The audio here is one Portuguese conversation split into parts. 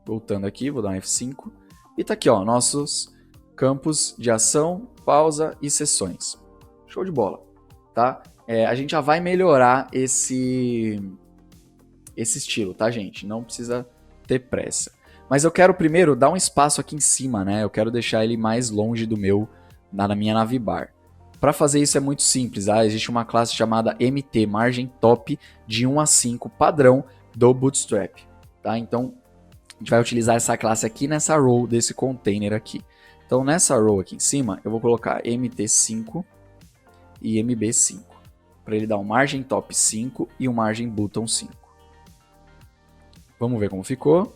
Voltando aqui, vou dar um F5. E tá aqui, ó, nossos campos de ação, pausa e sessões. Show de bola, tá? A gente já vai melhorar esse estilo, tá, gente? Não precisa ter pressa. Mas eu quero primeiro dar um espaço aqui em cima, né? Eu quero deixar ele mais longe do meu, na minha navbar. Para fazer isso é muito simples, tá? Existe uma classe chamada MT, margem top de 1 a 5, padrão do Bootstrap, tá? Então, a gente vai utilizar essa classe aqui nessa row desse container aqui. Então, nessa row aqui em cima, eu vou colocar MT5 e MB5, para ele dar um margem top 5 e um margem bottom 5. Vamos ver como ficou.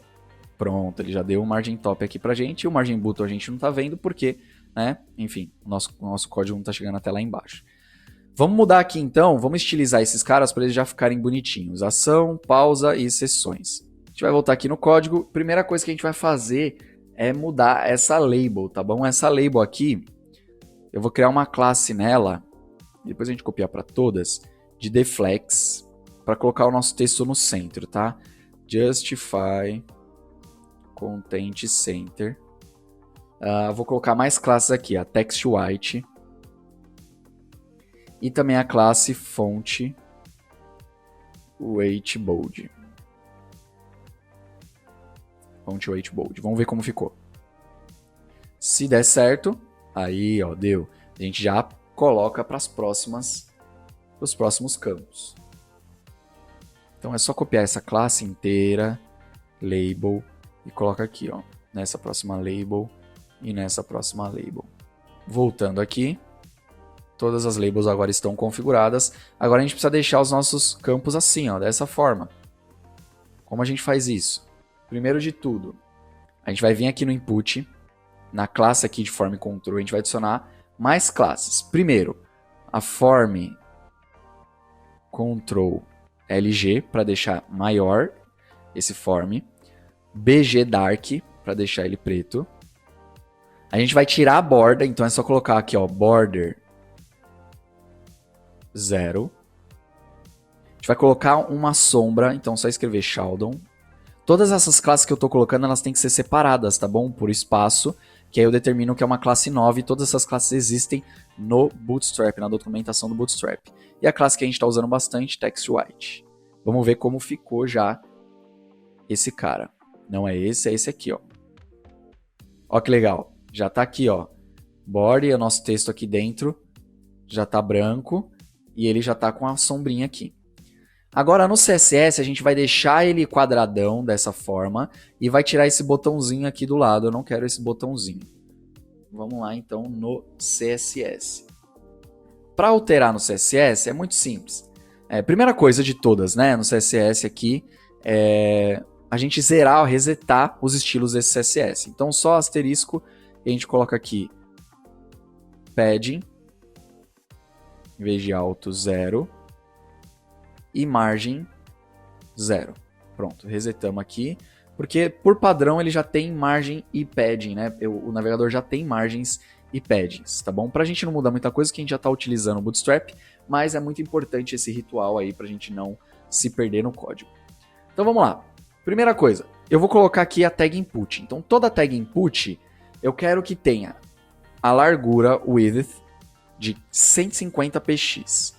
Pronto, ele já deu um margem top aqui pra gente, e o margem bottom a gente não tá vendo porque, né, enfim, o nosso código não tá chegando até lá embaixo. Vamos mudar aqui então, vamos estilizar esses caras para eles já ficarem bonitinhos. Ação, pausa e sessões. A gente vai voltar aqui no código. Primeira coisa que a gente vai fazer é mudar essa label, tá bom? Essa label aqui, eu vou criar uma classe nela, depois a gente copiar para todas, de deflex, para colocar o nosso texto no centro, tá? Justify Content Center. Vou colocar mais classes aqui, a Text White. E também a classe Font Weight Bold. Font Weight Bold. Vamos ver como ficou. Se der certo, aí ó, deu. A gente já coloca para os próximos campos. Então é só copiar essa classe inteira, label, e coloca aqui, ó, nessa próxima label e nessa próxima label. Voltando aqui, todas as labels agora estão configuradas. Agora a gente precisa deixar os nossos campos assim, ó, dessa forma. Como a gente faz isso? Primeiro de tudo, a gente vai vir aqui no input, na classe aqui de form control, a gente vai adicionar mais classes. Primeiro, a form control LG, para deixar maior esse form. BG Dark, para deixar ele preto. A gente vai tirar a borda, então é só colocar aqui, ó, border 0. A gente vai colocar uma sombra, então é só escrever Sheldon. Todas essas classes que eu estou colocando, elas têm que ser separadas, tá bom? Por espaço, que aí eu determino que é uma classe 9, e todas essas classes existem no Bootstrap, na documentação do Bootstrap. E a classe que a gente está usando bastante, Text White. Vamos ver como ficou já esse cara. Não é esse aqui, ó. Ó que legal. Já está aqui, ó. Body, o nosso texto aqui dentro já está branco e ele já está com a sombrinha aqui. Agora no CSS a gente vai deixar ele quadradão dessa forma e vai tirar esse botãozinho aqui do lado. Eu não quero esse botãozinho. Vamos lá então no CSS. Para alterar no CSS é muito simples. Primeira coisa de todas, né, no CSS aqui é a gente zerar, resetar os estilos desse CSS. Então só asterisco e a gente coloca aqui padding, em vez de alto 0 e margem 0. Pronto, resetamos aqui, porque por padrão ele já tem margem e padding, né? O navegador já tem margens e paddings, tá bom? Pra gente não mudar muita coisa, que a gente já tá utilizando o Bootstrap, mas é muito importante esse ritual aí pra gente não se perder no código. Então vamos lá. Primeira coisa, eu vou colocar aqui a tag input. Então toda tag input eu quero que tenha a largura width de 150 px.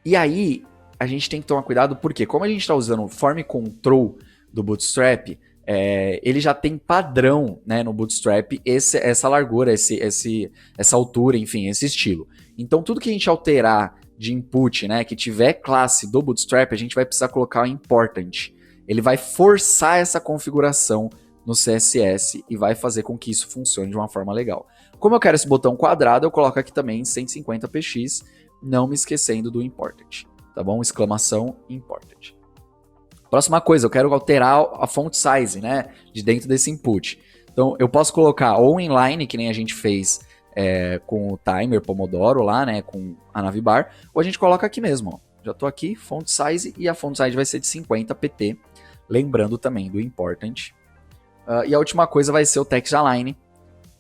E aí a gente tem que tomar cuidado porque como a gente está usando o form control do Bootstrap, ele já tem padrão, né, no Bootstrap essa largura, essa altura, enfim, esse estilo. Então tudo que a gente alterar de input, né, que tiver classe do Bootstrap, a gente vai precisar colocar o important. Ele vai forçar essa configuração no CSS e vai fazer com que isso funcione de uma forma legal. Como eu quero esse botão quadrado, eu coloco aqui também 150 px, não me esquecendo do important, tá bom? Exclamação important. Próxima coisa, eu quero alterar a font size, né, de dentro desse input. Então eu posso colocar ou inline, que nem a gente fez com o timer Pomodoro lá, né, com a navbar, ou a gente coloca aqui mesmo, ó. Já estou aqui, font size, e a font size vai ser de 50 pt, lembrando também do important. E a última coisa vai ser o text align.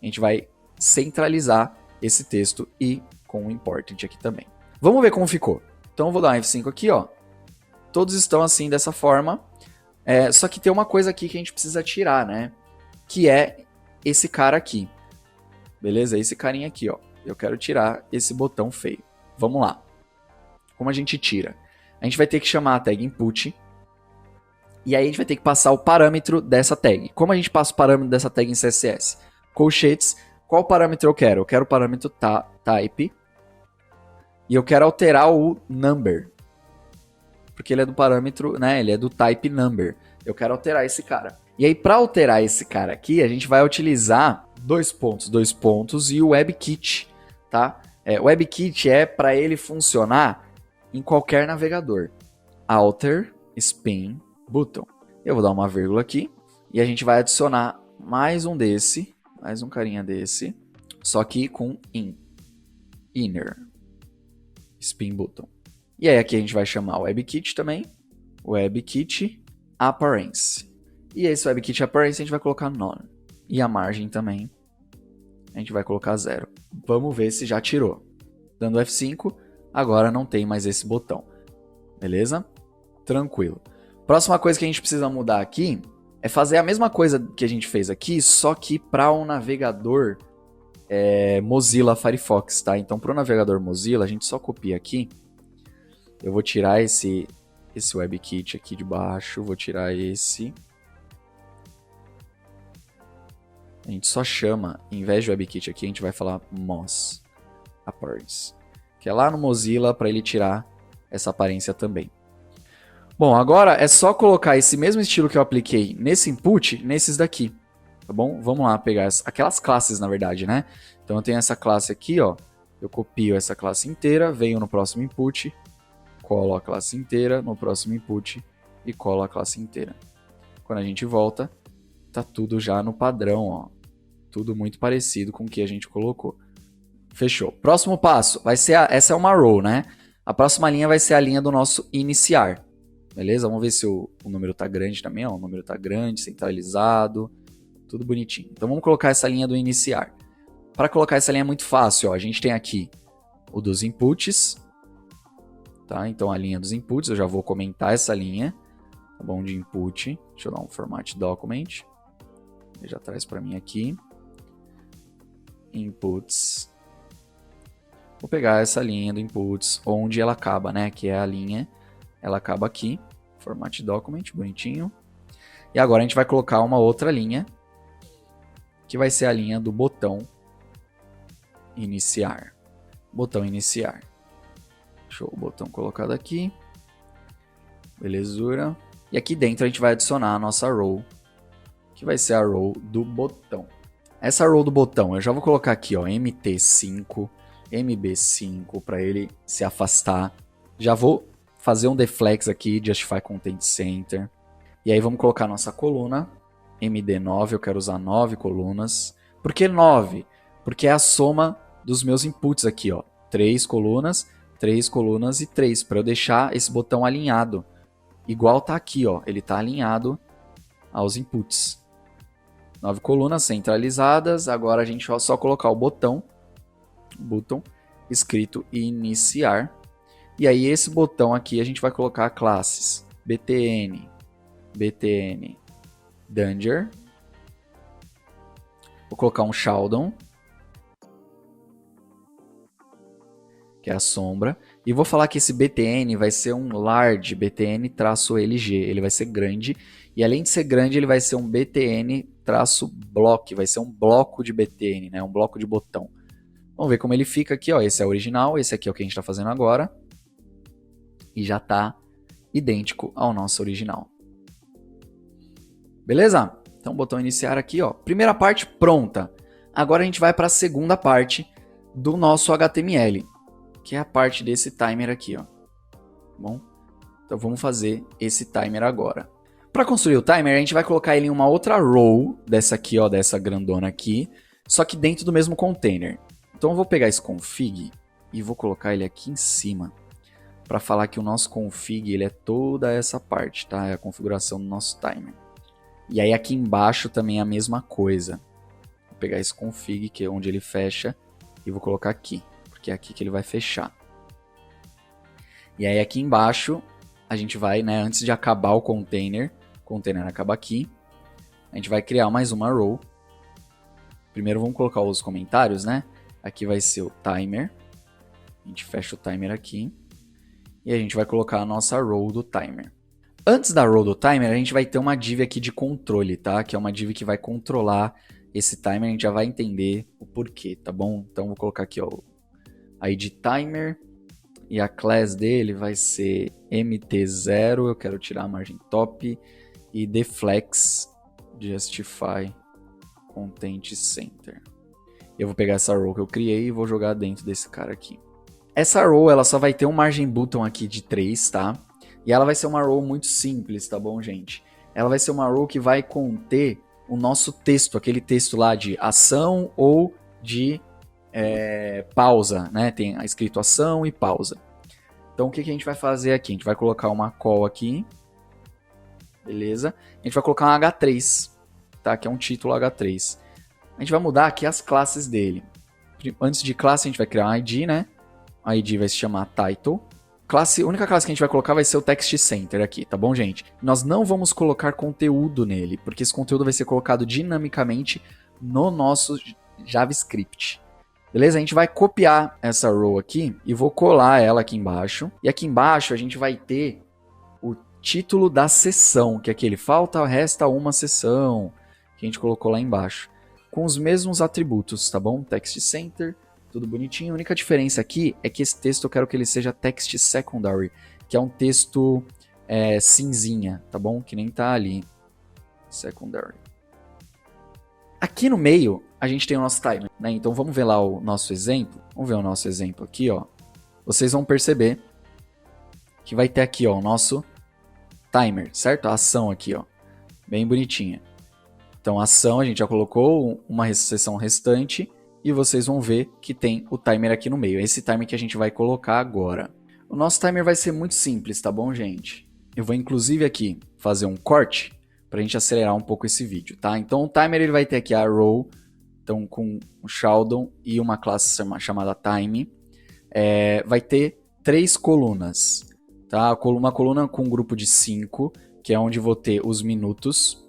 A gente vai centralizar esse texto e com o important aqui também. Vamos ver como ficou. Então eu vou dar um F5 aqui, ó. Todos estão assim dessa forma. Só que tem uma coisa aqui que a gente precisa tirar, né? Que é esse cara aqui. Beleza? Esse carinha aqui, ó. Eu quero tirar esse botão feio. Vamos lá. Como a gente tira? A gente vai ter que chamar a tag input. E aí a gente vai ter que passar o parâmetro dessa tag. Como a gente passa o parâmetro dessa tag em CSS? Colchetes. Qual parâmetro eu quero? Eu quero o parâmetro type. E eu quero alterar o number. Porque ele é do parâmetro, né? Ele é do type number. Eu quero alterar esse cara. E aí, para alterar esse cara aqui, a gente vai utilizar dois pontos e o WebKit, tá? O WebKit é para ele funcionar em qualquer navegador. Alter, spin, button. Eu vou dar uma vírgula aqui e a gente vai adicionar mais um desse, mais um carinha desse, só que com inner, spin button. E aí aqui a gente vai chamar o WebKit também, WebKit Appearance. E esse WebKit Appearance a gente vai colocar none. E a margem também a gente vai colocar 0. Vamos ver se já tirou. Dando F5, agora não tem mais esse botão. Beleza? Tranquilo. Próxima coisa que a gente precisa mudar aqui é fazer a mesma coisa que a gente fez aqui, só que para um navegador Mozilla Firefox, tá? Então para o navegador Mozilla a gente só copia aqui. Eu vou tirar esse WebKit aqui de baixo, vou tirar esse. A gente só chama, em vez de WebKit aqui, a gente vai falar Moz Appearance, que é lá no Mozilla para ele tirar essa aparência também. Bom, agora é só colocar esse mesmo estilo que eu apliquei nesse input, nesses daqui, tá bom? Vamos lá pegar aquelas classes, na verdade, né? Então eu tenho essa classe aqui, ó, eu copio essa classe inteira, venho no próximo input, colo a classe inteira no próximo input e colo a classe inteira. Quando a gente volta, tá tudo já no padrão, ó. Tudo muito parecido com o que a gente colocou. Fechou. Próximo passo, vai ser essa é uma row, né? A próxima linha vai ser a linha do nosso iniciar. Beleza? Vamos ver se o número tá grande também, ó. O número tá grande, centralizado, tudo bonitinho. Então vamos colocar essa linha do iniciar. Para colocar essa linha é muito fácil, ó. A gente tem aqui o dos inputs, tá? Então a linha dos inputs, eu já vou comentar essa linha, tá bom? De input. Deixa eu dar um format document. Ele já traz para mim aqui. Inputs. Vou pegar essa linha do inputs, onde ela acaba, né? Que é a linha, ela acaba aqui. Format document, bonitinho. E agora a gente vai colocar uma outra linha, que vai ser a linha do botão iniciar. Botão iniciar. Show, o botão colocado aqui. Belezura. E aqui dentro a gente vai adicionar a nossa row, que vai ser a row do botão. Essa row do botão, eu já vou colocar aqui, ó, MT5, MB5, para ele se afastar. Já vou fazer um deflex aqui, Justify Content Center. E aí vamos colocar nossa coluna, MD9, eu quero usar 9 colunas. Por que 9? Porque é a soma dos meus inputs aqui, ó. 3 colunas e 3, para eu deixar esse botão alinhado. Igual tá aqui, ó, ele tá alinhado aos inputs. 9 colunas centralizadas, agora a gente vai só colocar o botão escrito iniciar. E aí esse botão aqui a gente vai colocar classes btn danger. Vou colocar um Sheldon, que é a sombra. E vou falar que esse btn vai ser um large btn-lg, ele vai ser grande. E além de ser grande, ele vai ser um btn-block, vai ser um bloco de btn, né? Um bloco de botão. Vamos ver como ele fica aqui, ó. Esse é o original, esse aqui é o que a gente está fazendo agora. E já está idêntico ao nosso original. Beleza? Então, botão iniciar aqui, ó. Primeira parte pronta. Agora a gente vai para a segunda parte do nosso HTML, que é a parte desse timer aqui, ó. Bom, então vamos fazer esse timer agora. Para construir o timer, a gente vai colocar ele em uma outra row dessa aqui, ó, dessa grandona aqui, só que dentro do mesmo container. Então eu vou pegar esse config e vou colocar ele aqui em cima, para falar que o nosso config ele é toda essa parte, tá? É a configuração do nosso timer. E aí aqui embaixo também é a mesma coisa. Vou pegar esse config, que é onde ele fecha, e vou colocar aqui, porque é aqui que ele vai fechar. E aí aqui embaixo a gente vai, né, antes de acabar o container, container acaba aqui. A gente vai criar mais uma row. Primeiro vamos colocar os comentários, né? Aqui vai ser o timer. A gente fecha o timer aqui. E a gente vai colocar a nossa row do timer. Antes da row do timer, a gente vai ter uma div aqui de controle, tá? Que é uma div que vai controlar esse timer. A gente já vai entender o porquê, tá bom? Então vou colocar aqui, ó, o ID timer. E a class dele vai ser mt0. Eu quero tirar a margem top. E deflex justify content center. Eu vou pegar essa row que eu criei e vou jogar dentro desse cara aqui. Essa row ela só vai ter um margin button aqui de 3, tá? E ela vai ser uma row muito simples, tá bom, gente? Ela vai ser uma row que vai conter o nosso texto, aquele texto lá de ação ou de pausa, né? Tem escrito ação e pausa. Então o que a gente vai fazer aqui? A gente vai colocar uma call aqui. Beleza? A gente vai colocar um H3, tá? Que é um título H3. A gente vai mudar aqui as classes dele. Antes de classe, a gente vai criar um ID, né? A ID vai se chamar title. A única classe que a gente vai colocar vai ser o text center aqui, tá bom, gente? Nós não vamos colocar conteúdo nele, porque esse conteúdo vai ser colocado dinamicamente no nosso JavaScript. Beleza? A gente vai copiar essa row aqui e vou colar ela aqui embaixo. E aqui embaixo a gente vai ter o título da sessão, que é aquele resta uma sessão, que a gente colocou lá embaixo. Com os mesmos atributos, tá bom? Text center, tudo bonitinho. A única diferença aqui é que esse texto eu quero que ele seja text secondary, que é um texto cinzinha, tá bom? Que nem tá ali. Secondary. Aqui no meio, a gente tem o nosso timer, né? Então vamos ver lá o nosso exemplo. Vamos ver o nosso exemplo aqui, ó. Vocês vão perceber que vai ter aqui, ó, o nosso timer, certo? A ação aqui, ó. Bem bonitinha. Então a ação a gente já colocou uma sessão restante e vocês vão ver que tem o timer aqui no meio. É esse timer que a gente vai colocar agora. O nosso timer vai ser muito simples, tá bom, gente? Eu vou inclusive aqui fazer um corte para a gente acelerar um pouco esse vídeo, tá? Então o timer ele vai ter aqui a row, então com um Sheldon e uma classe chamada time. Vai ter 3 colunas, tá? Uma coluna com um grupo de 5, que é onde vou ter os minutos,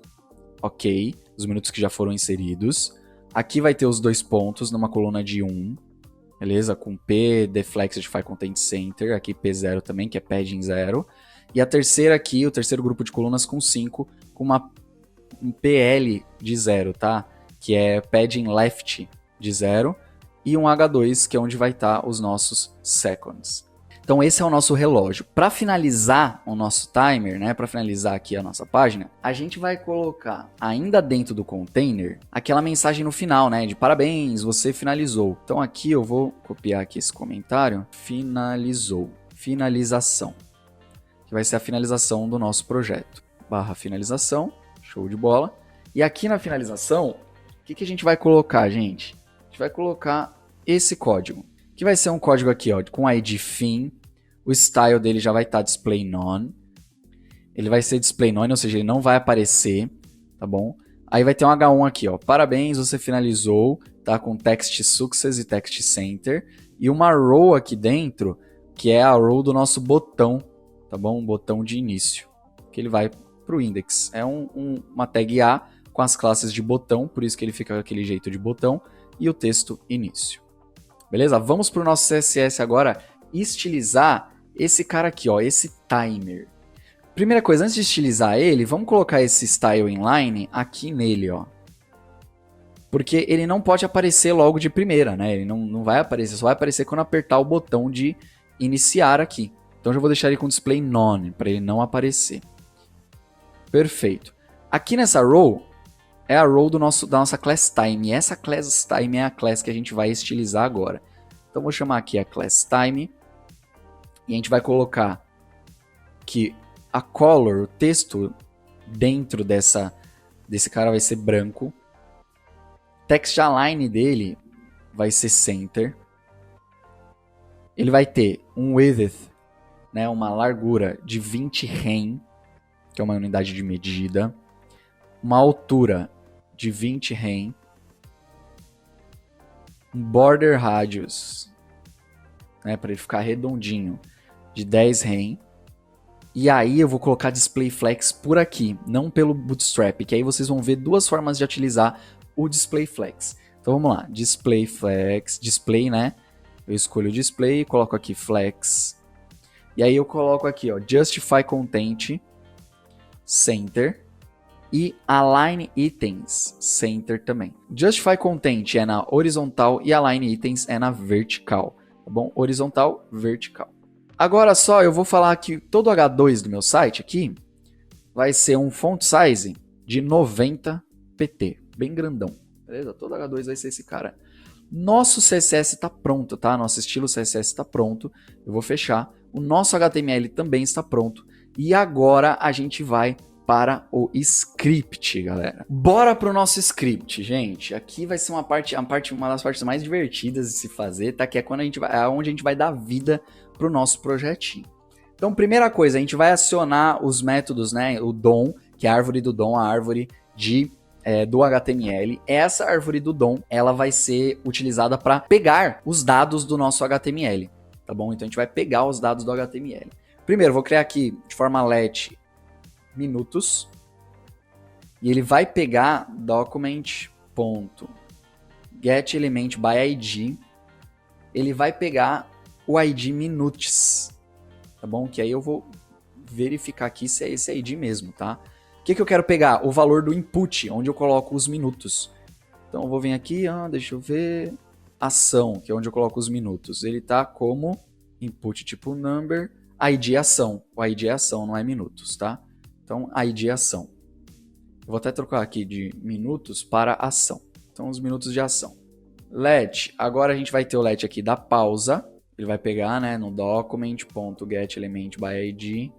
ok, os minutos que já foram inseridos. Aqui vai ter os 2 pontos numa coluna de 1, beleza? Com P, deflex justify content center, aqui P0 também, que é padding 0. E a terceira aqui, o terceiro grupo de colunas com 5, com um PL de 0, tá? Que é padding left de 0. E um H2, que é onde vai estar os nossos seconds. Então esse é o nosso relógio. Para finalizar o nosso timer, né, para finalizar aqui a nossa página, a gente vai colocar ainda dentro do container aquela mensagem no final, né, de parabéns, você finalizou. Então aqui eu vou copiar aqui esse comentário, finalizou, finalização, que vai ser a finalização do nosso projeto. Barra finalização, show de bola. E aqui na finalização, o que a gente vai colocar, gente? A gente vai colocar esse código, que vai ser um código aqui, ó, com ID fim. O style dele já vai estar display none. Ele vai ser display none, ou seja, ele não vai aparecer, tá bom? Aí vai ter um H1 aqui, ó. Parabéns, você finalizou, tá? Com text success e text center. E uma row aqui dentro, que é a row do nosso botão, tá bom? Um botão de início, que ele vai pro index. É uma tag A com as classes de botão, por isso que ele fica com aquele jeito de botão. E o texto início. Beleza? Vamos pro nosso CSS agora estilizar esse cara aqui, ó, esse timer. Primeira coisa, antes de estilizar ele, vamos colocar esse style inline aqui nele, ó. Porque ele não pode aparecer logo de primeira, né? Ele não vai aparecer, só vai aparecer quando apertar o botão de iniciar aqui. Então já vou deixar ele com display none, para ele não aparecer. Perfeito. Aqui nessa row, é a row da nossa class time. E essa class time é a class que a gente vai estilizar agora. Então vou chamar aqui a class time. E a gente vai colocar que a color, o texto dentro desse cara vai ser branco. Text align dele vai ser center. Ele vai ter um width, né, uma largura de 20 rem, que é uma unidade de medida. Uma altura de 20 rem. Um border radius, né, para ele ficar redondinho, de 10 rem. E aí eu vou colocar display flex por aqui, não pelo Bootstrap, que aí vocês vão ver duas formas de utilizar o display flex. Então vamos lá, display flex, display, né? Eu escolho o display, coloco aqui flex. E aí eu coloco aqui, ó, justify content, center e align items, center também. Justify content é na horizontal e align items é na vertical, tá bom? Horizontal, vertical. Agora só eu vou falar que todo o H2 do meu site aqui vai ser um font size de 90 pt, bem grandão, beleza? Todo H2 vai ser esse cara. Nosso CSS está pronto, tá? Nosso estilo CSS está pronto. Eu vou fechar. O nosso HTML também está pronto. E agora a gente vai para o script, galera. Bora pro nosso script, gente. Aqui vai ser uma das partes mais divertidas de se fazer, tá? Que é quando onde a gente vai dar vida pro nosso projetinho. Então, primeira coisa, a gente vai acionar os métodos, né? O DOM, que é a árvore do DOM, a árvore do HTML. Essa árvore do DOM, ela vai ser utilizada para pegar os dados do nosso HTML, tá bom? Então a gente vai pegar os dados do HTML. Primeiro, vou criar aqui de forma let minutos e ele vai pegar document.getElementById. Ele vai pegar o ID minutes, tá bom? Que aí eu vou verificar aqui se é esse ID mesmo, tá? O que eu quero pegar? O valor do input, onde eu coloco os minutos. Então eu vou vir aqui, deixa eu ver, ação, que é onde eu coloco os minutos. Ele tá como input tipo number, ID ação. O ID é ação, não é minutos, tá? Então ID é ação. Eu vou até trocar aqui de minutos para ação. Então os minutos de ação. Let, agora a gente vai ter o let aqui da pausa. Ele vai pegar, né, no document.getElementById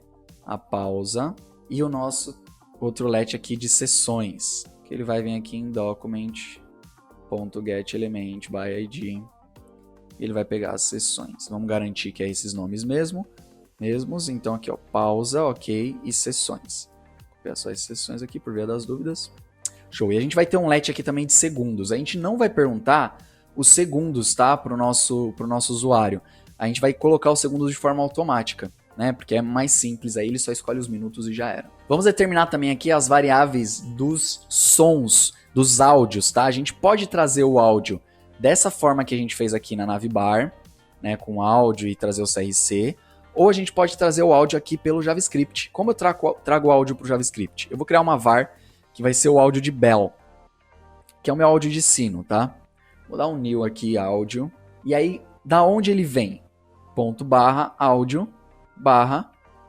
a pausa. E o nosso outro let aqui de sessões, que ele vai vir aqui em document.getElementById. Ele vai pegar as sessões. Vamos garantir que é esses nomes mesmos. Então aqui, ó, pausa, ok, e sessões. Vou copiar só as sessões aqui por via das dúvidas. Show. E a gente vai ter um let aqui também de segundos. A gente não vai perguntar os segundos, tá, pro nosso usuário. A gente vai colocar os segundos de forma automática, né? Porque é mais simples, aí ele só escolhe os minutos e já era. Vamos determinar também aqui as variáveis dos sons, dos áudios, tá? A gente pode trazer o áudio dessa forma que a gente fez aqui na navbar, né? Com áudio e trazer o CRC. Ou a gente pode trazer o áudio aqui pelo JavaScript. Como eu trago o áudio pro JavaScript? Eu vou criar uma var que vai ser o áudio de bell, que é o meu áudio de sino, tá? Vou dar um new aqui, áudio. E aí, da onde ele vem? ./áudio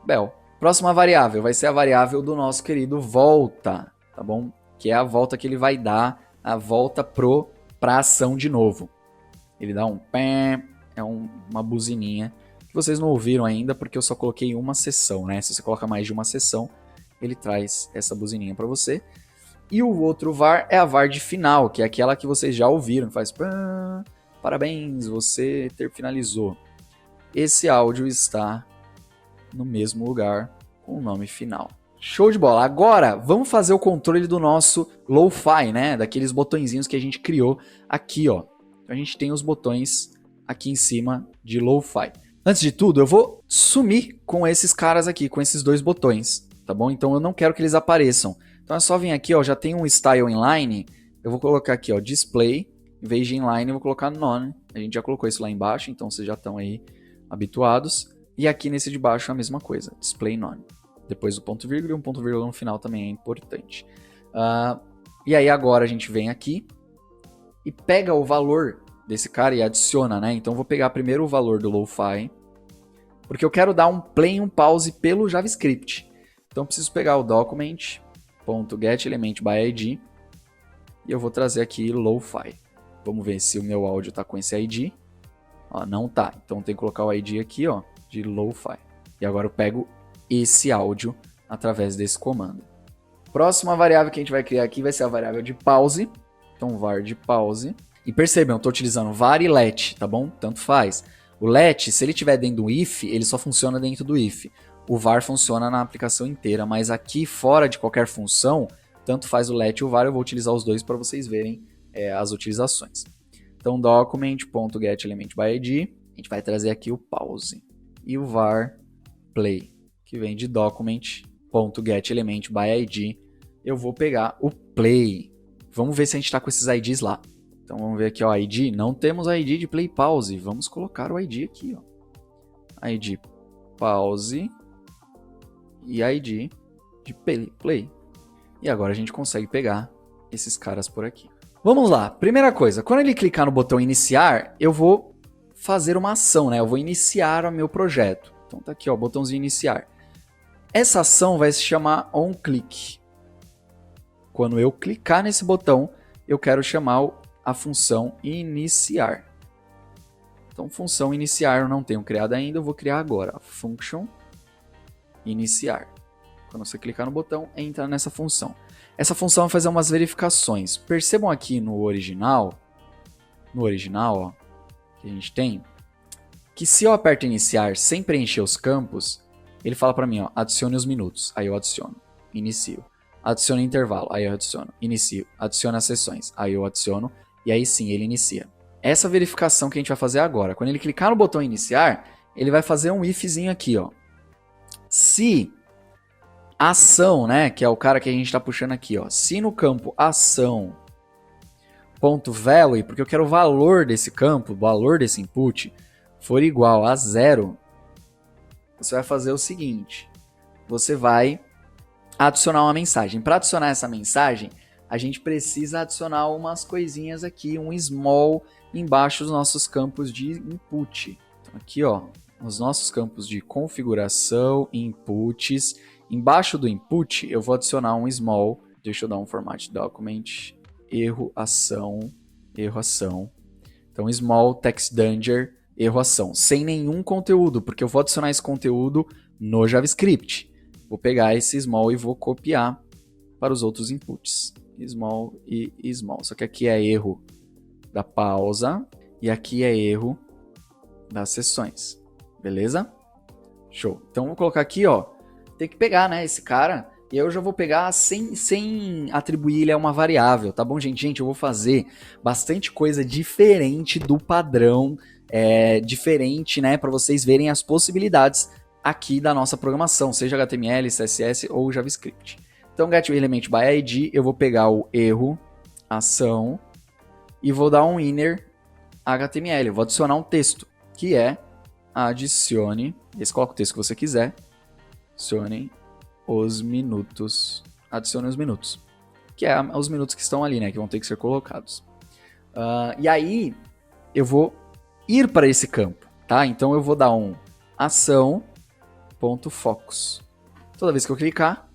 /bell. Próxima variável vai ser a variável do nosso querido volta, tá bom? Que é a volta que ele vai dar, a volta pra ação de novo. Ele dá um pam, uma buzininha, que vocês não ouviram ainda porque eu só coloquei uma sessão, né? Se você coloca mais de uma sessão, ele traz essa buzininha para você. E o outro var é a var de final, que é aquela que vocês já ouviram, que faz pam, parabéns, você finalizou. Esse áudio está no mesmo lugar com o nome final. Show de bola! Agora, vamos fazer o controle do nosso lo-fi, né? Daqueles botõezinhos que a gente criou aqui, ó. A gente tem os botões aqui em cima de lo-fi. Antes de tudo, eu vou sumir com esses caras aqui, com esses dois botões, tá bom? Então eu não quero que eles apareçam. Então é só vir aqui, ó, já tem um style inline, eu vou colocar aqui, ó, display, em vez de inline eu vou colocar none. A gente já colocou isso lá embaixo, então vocês já estão aí habituados. E aqui nesse de baixo é a mesma coisa, display none. Depois do ponto vírgula e um ponto vírgula no final também é importante. E aí agora a gente vem aqui e pega o valor desse cara e adiciona, né? Então eu vou pegar primeiro o valor do lo-fi, porque eu quero dar um play e um pause pelo JavaScript. Então eu preciso pegar o document.getElementById e eu vou trazer aqui lo-fi. Vamos ver se o meu áudio está com esse ID. Ó, não tá, então tem que colocar o ID aqui, ó, de lo-fi. E agora eu pego esse áudio através desse comando. Próxima variável que a gente vai criar aqui vai ser a variável de pause. Então var de pause. E percebam, eu estou utilizando var e let, tá bom? Tanto faz. O let, se ele estiver dentro do if, ele só funciona dentro do if. O var funciona na aplicação inteira, mas aqui fora de qualquer função, tanto faz o let e o var, eu vou utilizar os dois para vocês verem as utilizações. Então, document.getElementById, a gente vai trazer aqui o pause. E o var play, que vem de document.getElementById, eu vou pegar o play. Vamos ver se a gente está com esses IDs lá. Então vamos ver aqui, ó, ID. Não temos ID de play pause. Vamos colocar o ID aqui, ó. ID pause e ID de play. E agora a gente consegue pegar esses caras por aqui. Vamos lá. Primeira coisa, quando ele clicar no botão iniciar, eu vou fazer uma ação, né? Eu vou iniciar o meu projeto. Então tá aqui, ó, botãozinho iniciar. Essa ação vai se chamar onClick. Quando eu clicar nesse botão, eu quero chamar a função iniciar. Então, função iniciar eu não tenho criado ainda, eu vou criar agora. Function iniciar. Quando você clicar no botão, entra nessa função. Essa função vai fazer umas verificações. Percebam aqui no original, ó, que a gente tem, que se eu aperto iniciar sem preencher os campos, ele fala para mim, ó, adicione os minutos. Aí eu adiciono, inicio. Adicione intervalo, aí eu adiciono, inicio. Adicione as sessões, aí eu adiciono, e aí sim ele inicia. Essa verificação que a gente vai fazer agora. Quando ele clicar no botão iniciar, ele vai fazer um ifzinho aqui, ó. Se a ação, né, que é o cara que a gente está puxando aqui, ó. Se no campo ação .value, porque eu quero o valor desse campo, o valor desse input, for igual a 0, você vai fazer o seguinte. Você vai adicionar uma mensagem. Para adicionar essa mensagem, a gente precisa adicionar umas coisinhas aqui, um small embaixo dos nossos campos de input. Então aqui, ó, os nossos campos de configuração, inputs. Embaixo do input, eu vou adicionar um small. Deixa eu dar um format document. Erro, ação. Então, small text danger, erro, ação. Sem nenhum conteúdo, porque eu vou adicionar esse conteúdo no JavaScript. Vou pegar esse small e vou copiar para os outros inputs. Small e small. Só que aqui é erro da pausa e aqui é erro das sessões. Beleza? Show. Então, vou colocar aqui, ó. Tem que pegar, né, esse cara. E eu já vou pegar sem atribuir ele a uma variável, tá bom, gente? Gente, eu vou fazer bastante coisa diferente do padrão, diferente, né, para vocês verem as possibilidades aqui da nossa programação, seja HTML, CSS ou JavaScript. Então, getElementById, eu vou pegar o erro, ação, e vou dar um inner HTML. Eu vou adicionar um texto, que é adicione, esse coloca o texto que você quiser, adicione os minutos, que é os minutos que estão ali, né, que vão ter que ser colocados. E aí, eu vou ir para esse campo, tá? Então, eu vou dar um ação.focus. Toda vez que eu clicar,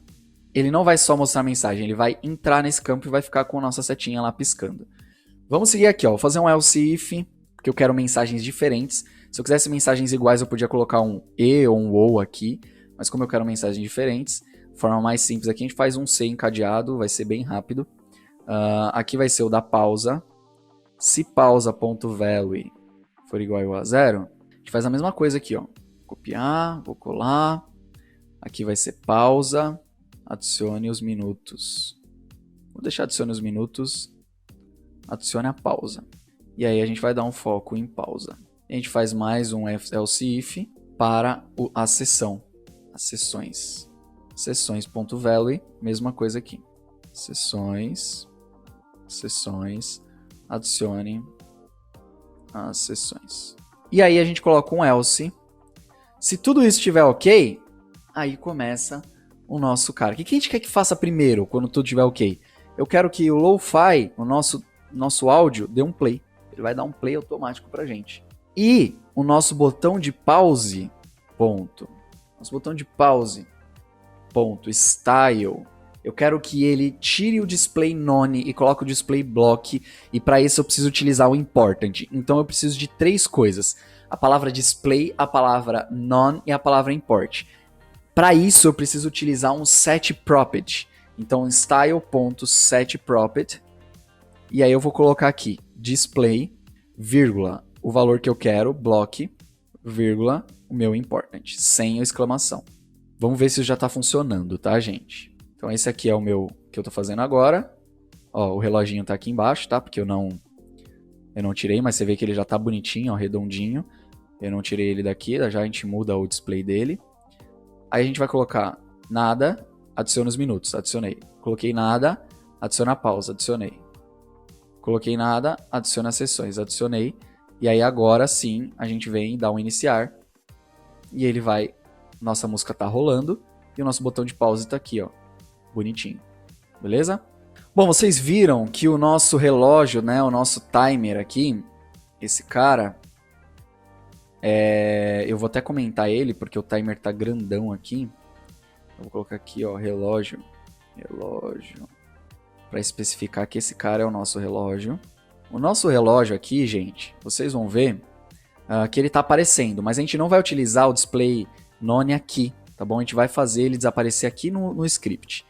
ele não vai só mostrar a mensagem, ele vai entrar nesse campo e vai ficar com a nossa setinha lá piscando. Vamos seguir aqui, ó. Vou fazer um else if, porque eu quero mensagens diferentes. Se eu quisesse mensagens iguais, eu podia colocar um e ou um ou aqui, mas como eu quero mensagens diferentes, de forma mais simples aqui, a gente faz um C encadeado, vai ser bem rápido. Aqui vai ser o da pausa. Se pausa.value for igual a 0, a gente faz a mesma coisa aqui, ó. Copiar, vou colar. Aqui vai ser pausa, adicione os minutos. Vou deixar adicione os minutos, adicione a pausa. E aí a gente vai dar um foco em pausa. A gente faz mais um else if para a sessão. As sessões. Sessões.value, mesma coisa aqui. Sessões, adicione as sessões. E aí a gente coloca um else. Se tudo isso estiver ok, aí começa o nosso cara. O que a gente quer que faça primeiro, quando tudo estiver ok? Eu quero que o lo-fi, o nosso áudio, dê um play. Ele vai dar um play automático pra gente. E o nosso botão de pause, style, eu quero que ele tire o display none e coloque o display block, e para isso eu preciso utilizar o important. Então eu preciso de 3 coisas: a palavra display, a palavra none e a palavra import. Para isso eu preciso utilizar um setProphet. Então style.setProphet, e aí eu vou colocar aqui display, vírgula, o valor que eu quero, block, vírgula, o meu important, sem a exclamação. Vamos ver se já está funcionando, tá, gente? Então esse aqui é o meu que eu estou fazendo agora. Ó, o reloginho está aqui embaixo, tá? Porque eu não tirei, mas você vê que ele já está bonitinho, ó, redondinho. Eu não tirei ele daqui, já a gente muda o display dele. Aí a gente vai colocar nada, adiciona os minutos, adicionei. Coloquei nada, adiciona a pausa, adicionei. Coloquei nada, adiciona as sessões, adicionei. E aí agora sim a gente vem dar um iniciar. E ele vai, nossa música tá rolando. E o nosso botão de pause tá aqui, ó. Bonitinho. Beleza? Bom, vocês viram que o nosso relógio, né, o nosso timer aqui, esse cara, eu vou até comentar ele, porque o timer tá grandão aqui. Eu vou colocar aqui, ó, relógio, para especificar que esse cara é o nosso relógio. O nosso relógio aqui, gente, vocês vão ver que ele tá aparecendo, mas a gente não vai utilizar o display none aqui, tá bom? A gente vai fazer ele desaparecer aqui no script.